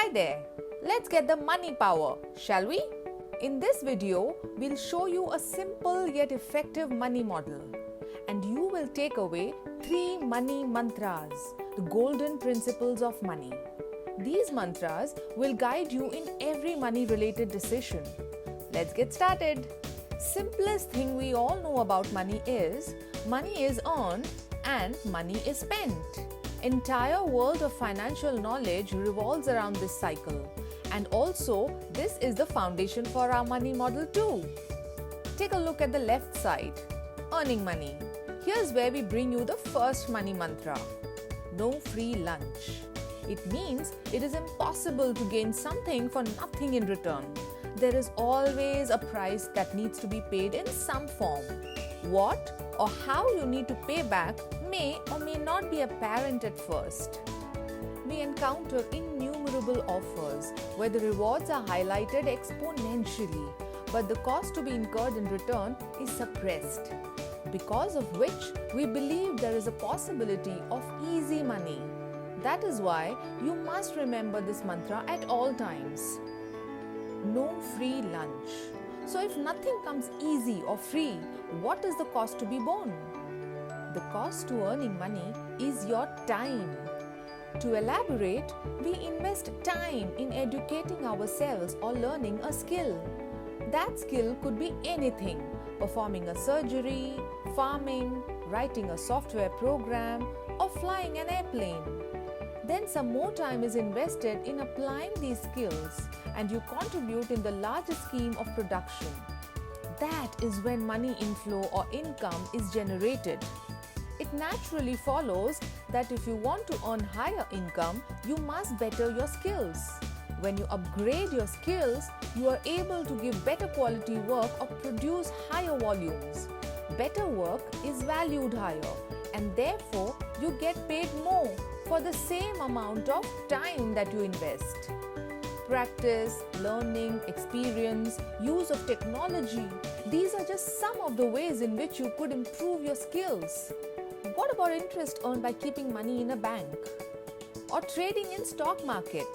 Hi there, let's get the money power, shall we? In this video, we'll show you a simple yet effective money model, and you will take away 3 money mantras, the golden principles of money. These mantras will guide you in every money related decision. Let's get started. Simplest thing we all know about money is earned and money is spent. Entire world of financial knowledge revolves around this cycle, and also this is the foundation for our money model too. Take a look at the left side, earning money. Here's where we bring you the first money mantra: no free lunch. It means it is impossible to gain something for nothing in return. There is always a price that needs to be paid in some form. What or how you need to pay back may or may not be apparent at first. We encounter innumerable offers where the rewards are highlighted exponentially, but the cost to be incurred in return is suppressed, because of which we believe there is a possibility of easy money. That is why you must remember this mantra at all times. No free lunch. So if nothing comes easy or free, what is the cost to be borne? The cost to earning money is your time. To elaborate, we invest time in educating ourselves or learning a skill. That skill could be anything: performing a surgery, farming, writing a software program, or flying an airplane. Then some more time is invested in applying these skills, and you contribute in the larger scheme of production. That is when money inflow or income is generated. It naturally follows that if you want to earn higher income, you must better your skills. When you upgrade your skills, you are able to give better quality work or produce higher volumes. Better work is valued higher, and therefore you get paid more for the same amount of time that you invest. Practice, learning, experience, use of technology, these are just some of the ways in which you could improve your skills. What about interest earned by keeping money in a bank? Or trading in stock market?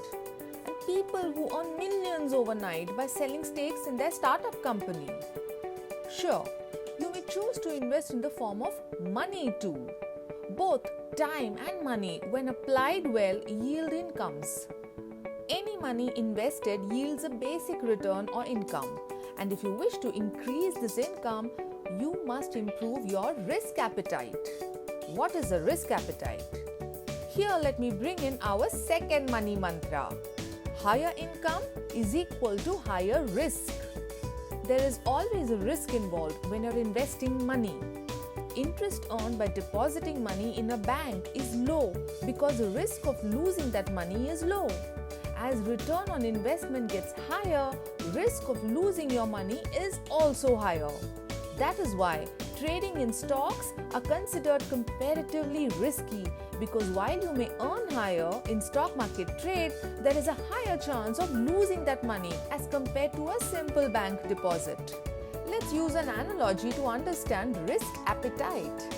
And people who earn millions overnight by selling stakes in their startup company? Sure, you may choose to invest in the form of money too. Both time and money, when applied well, yield incomes. Any money invested yields a basic return or income, and if you wish to increase this income, you must improve your risk appetite. What is a risk appetite? Here let me bring in our second money mantra. Higher income is equal to higher risk. There is always a risk involved when you're investing money. Interest earned by depositing money in a bank is low because the risk of losing that money is low. As return on investment gets higher, risk of losing your money is also higher. That is why trading in stocks are considered comparatively risky, because while you may earn higher in stock market trade, there is a higher chance of losing that money as compared to a simple bank deposit. Let's use an analogy to understand risk appetite.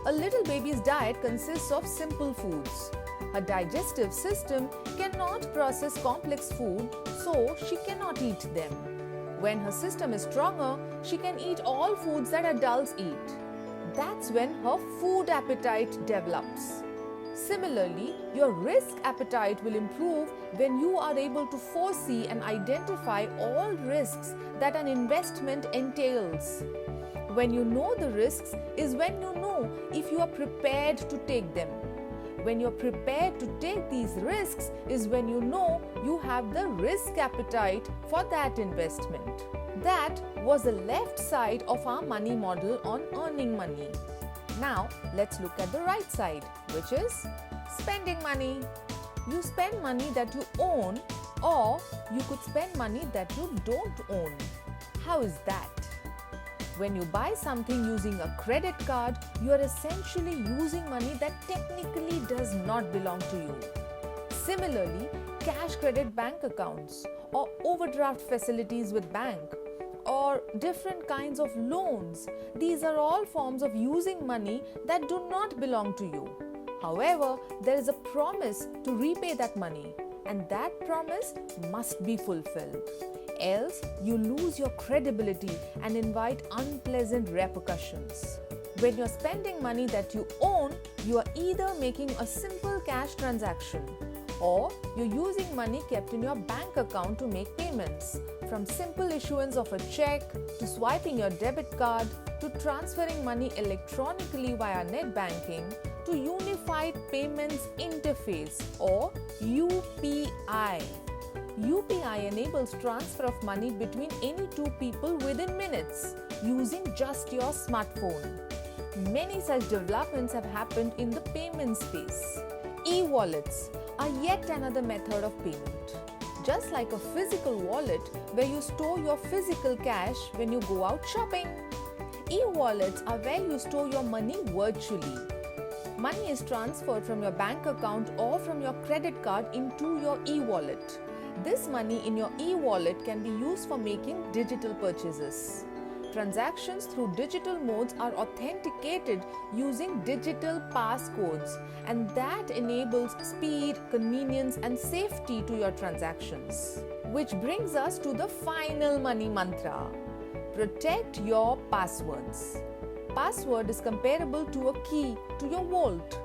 A little baby's diet consists of simple foods. Her digestive system cannot process complex food, so she cannot eat them. When her system is stronger, she can eat all foods that adults eat. That's when her food appetite develops. Similarly, your risk appetite will improve when you are able to foresee and identify all risks that an investment entails. When you know the risks is when you know if you are prepared to take them. When you're prepared to take these risks is when you know you have the risk appetite for that investment. That was the left side of our money model on earning money. Now, let's look at the right side, which is spending money. You spend money that you own, or you could spend money that you don't own. How is that? When you buy something using a credit card, you are essentially using money that technically does not belong to you. Similarly, cash credit bank accounts, or overdraft facilities with bank, or different kinds of loans, these are all forms of using money that do not belong to you. However, there is a promise to repay that money. and that promise must be fulfilled. Else, you lose your credibility and invite unpleasant repercussions. When you're spending money that you own, you are either making a simple cash transaction or you're using money kept in your bank account to make payments. From simple issuance of a check to swiping your debit card to transferring money electronically via net banking to Unified Payments Interface or UPI. UPI enables transfer of money between any two people within minutes using just your smartphone. Many such developments have happened in the payment space. E-wallets are yet another method of payment. Just like a physical wallet where you store your physical cash when you go out shopping. E-wallets are where you store your money virtually. Money is transferred from your bank account or from your credit card into your e-wallet. This money in your e-wallet can be used for making digital purchases. Transactions through digital modes are authenticated using digital passcodes, and that enables speed, convenience, and safety to your transactions. Which brings us to the final money mantra. Protect your passwords. Password is comparable to a key to your vault.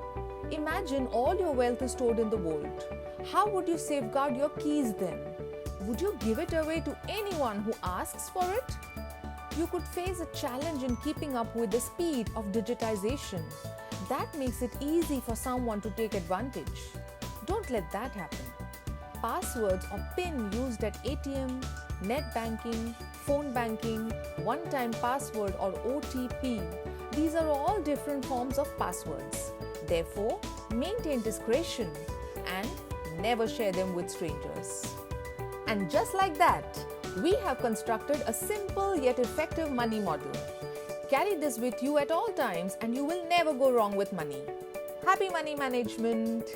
Imagine all your wealth is stored in the vault. How would you safeguard your keys then? Would you give it away to anyone who asks for it? You could face a challenge in keeping up with the speed of digitization. That makes it easy for someone to take advantage. Don't let that happen. Passwords or PIN used at ATM, net banking, phone banking, one-time password or OTP. These are all different forms of passwords. Therefore, maintain discretion and never share them with strangers. And just like that, we have constructed a simple yet effective money model. Carry this with you at all times and you will never go wrong with money. Happy money management!